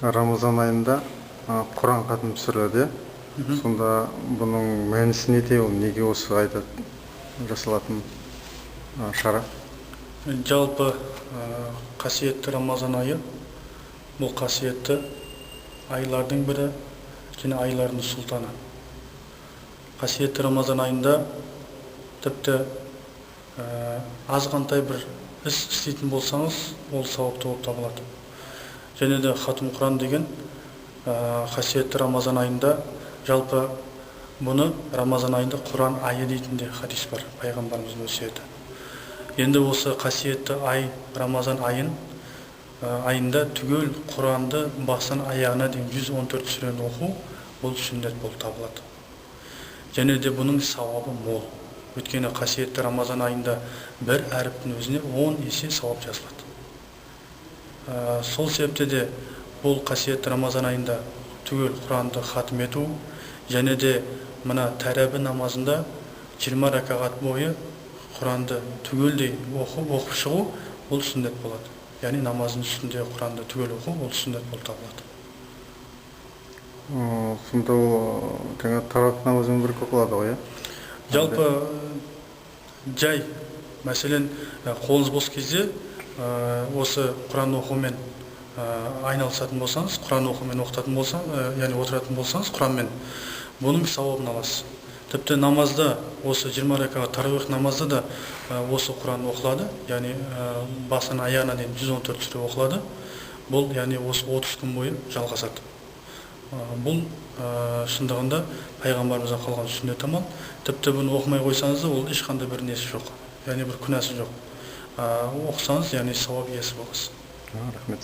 Рамазан айында Құран хатым түсіріледі. Сонда бұның мәнісі неде, ол неге осы айда жасалатын шара? Жалпы қасиетті Рамазан айы бұл қасиетті айлардың бірі және айлардың сұлтаны. Қасиетті Рамазан айында тіпті азғантай бір іс істейтін болсаңыз, ол сауапты болып табылады. Және де хатым Құран деген қасиетті Рамазан айында, жалпы бұны Рамазан айында Құран айы дейтін де хадис бар, пайғамбарымыздың өсиеті. Енді осы қасиетті ай Рамазан айында түгел Құранды басынан аяғына дейін 114 сүрені оқу, бұл сүннет болып табылады. Және де бұның сауабы мол. Өйткені қасиетті Рамазан айында бір әріптің өзіне 10 есе сауап жазылады. Сол себепте де бұл қасиетті Рамазан айында түгел Құранды хатым ету, және де мына тәрәбі намазында 20 ракағат бойы Құранды түгелдей оқып шығу, бұл сүннет болады. Яғни намаздың үстінде Құранды түгел оқу, ол сүннет болып табылады. Сонда ол жаңа тарауих намазымен бірге оқылады ғой, иә? Жалпы жай, мәселен, қолыңыз бос кезде осы Құран оқумен айналысатын болсаңыз, Құран оқумен оқытатын болсаңыз, яғни отыратын болсаңыз, Құранмен бұның сауабын аласыз. Тіпті намазда, осы 20 ракағат тарауих намазда да осы Құран оқылады, яғни басынан аяғына дейін 114 сүре оқылады. Бұл, яғни осы 30 күн бойы жалғасады. Бұл шындығында пайғамбарымыздан қалған сүннет амал. Тіпті бұны оқымай қойсаңыз да, ол ешқандай бір несі жоқ, яғни бір күнәсі жоқ. Оқысаңыз, яғни сауап иесі боласыз. Рахмет.